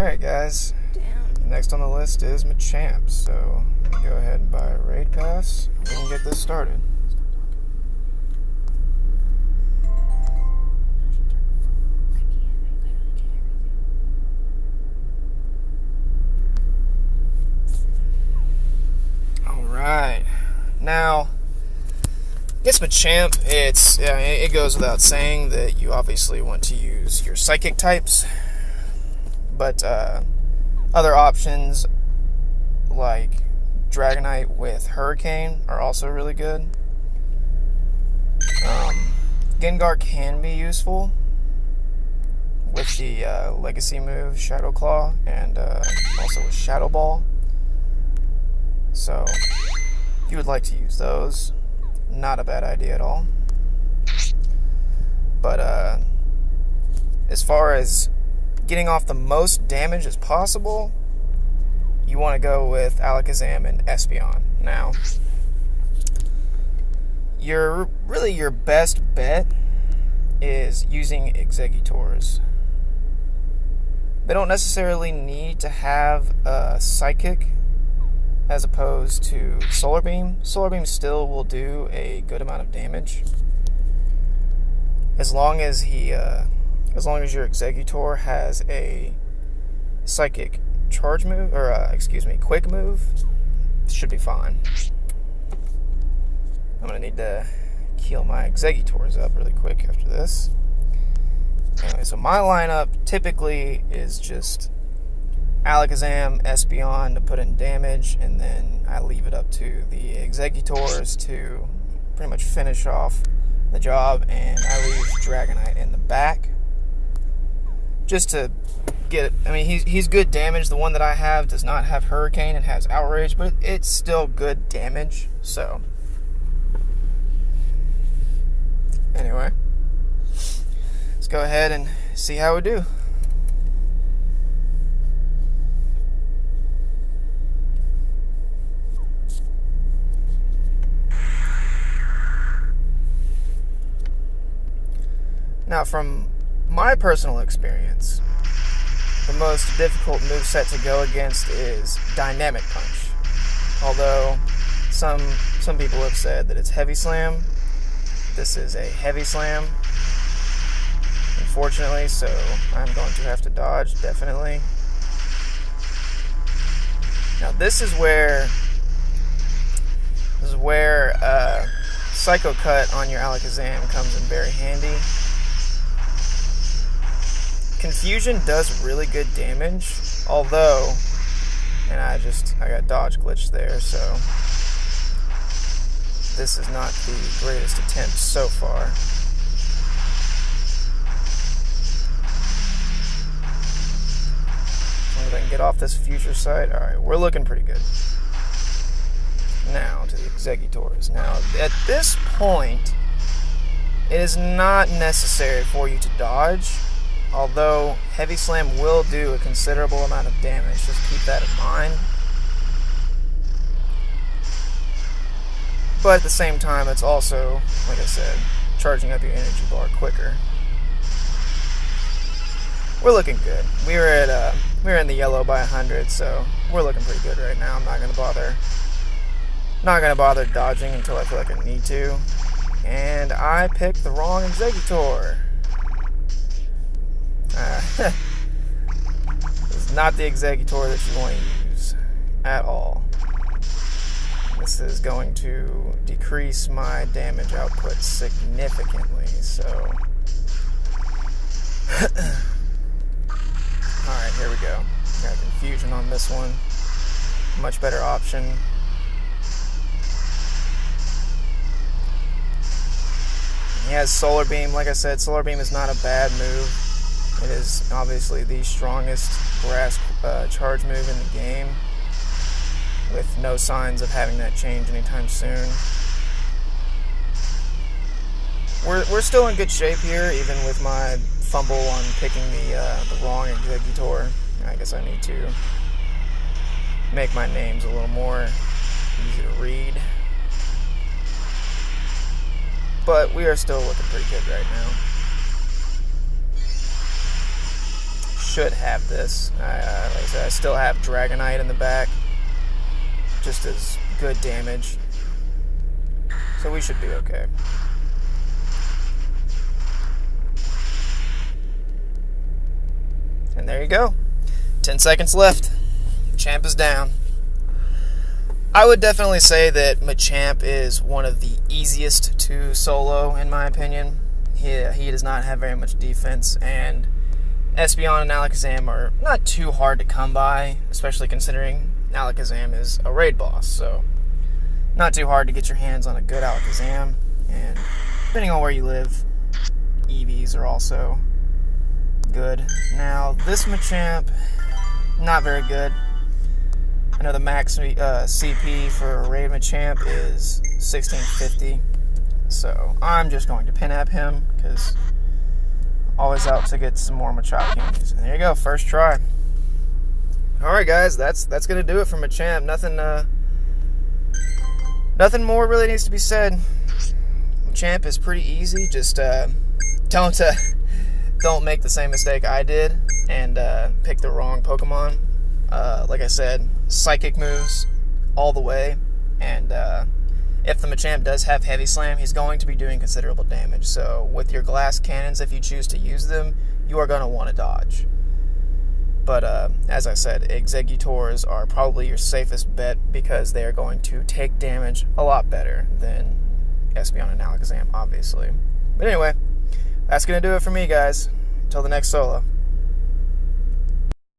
Alright guys, Damn. next on the list is Machamp, so go ahead and buy a raid pass. We can get this started. Alright, now, against Machamp, it goes without saying that you obviously want to use your psychic types, but other options like Dragonite with Hurricane are also really good. Gengar can be useful with the Legacy move Shadow Claw and also with Shadow Ball. So, if you would like to use those, not a bad idea at all. But as far as getting off the most damage as possible, you want to go with Alakazam and Espeon. Now, your best bet is using Exeggutors. They don't necessarily need to have a Psychic as opposed to Solar Beam. Solar Beam still will do a good amount of damage as long as your Exeggutor has a Psychic charge move, or quick move. It should be fine. I'm gonna need to heal my Exeggutors up really quick after this. Anyway, so my lineup typically is just Alakazam, Espeon to put in damage, and then I leave it up to the Exeggutors to pretty much finish off the job, and I leave Dragonite in the back just to get, he's good damage. The one that I have does not have Hurricane and has Outrage, but it's still good damage. So anyway, let's go ahead and see how we do. Now, from my personal experience, the most difficult moveset to go against is Dynamic Punch. Although some people have said that it's Heavy Slam, this is a Heavy Slam, unfortunately, so I'm going to have to dodge, definitely. Now this is where Psycho Cut on your Alakazam comes in very handy. Confusion does really good damage, although, and I got dodge glitched there, so this is not the greatest attempt so far. As long as I can get off this future sight, alright, we're looking pretty good. Now to the Exeggutors. Now, at this point, it is not necessary for you to dodge. Although Heavy Slam will do a considerable amount of damage, just keep that in mind. But at the same time, it's also, like I said, charging up your energy bar quicker. We're looking good. We were in the yellow by 100, so we're looking pretty good right now. I'm not gonna bother dodging until I feel like I need to. And I picked the wrong Exeggutor. This is not the Exeggutor that you want to use at all. This is going to decrease my damage output significantly, so alright, here we go. Got Confusion on this one. Much better option. He has Solar Beam. Like I said, Solar Beam is not a bad move. It is obviously the strongest grass charge move in the game, with no signs of having that change anytime soon. We're still in good shape here, even with my fumble on picking the wrong Exeggutor. I guess I need to make my names a little more easy to read. But we are still looking pretty good right now. should have this. Like I said, I still have Dragonite in the back, just as good damage. So we should be okay. And there you go. 10 seconds left. Machamp is down. I would definitely say that Machamp is one of the easiest to solo, in my opinion. He does not have very much defense, and Espeon and Alakazam are not too hard to come by, especially considering Alakazam is a raid boss, so not too hard to get your hands on a good Alakazam. And depending on where you live, EVs are also good. Now, this Machamp, not very good. I know the max CP for a raid Machamp is 1650, so I'm just going to pin-app him, because always out to get some more Machop candies. And there you go, first try. Alright guys, that's going to do it for Machamp. Nothing more really needs to be said. Machamp is pretty easy, just don't make the same mistake I did and pick the wrong Pokemon. Like I said, Psychic moves all the way, and if the Machamp does have Heavy Slam, he's going to be doing considerable damage. So with your Glass Cannons, if you choose to use them, you are going to want to dodge. But as I said, Exeggutors are probably your safest bet, because they are going to take damage a lot better than Espeon and Alakazam, obviously. But anyway, that's going to do it for me, guys. Until the next solo.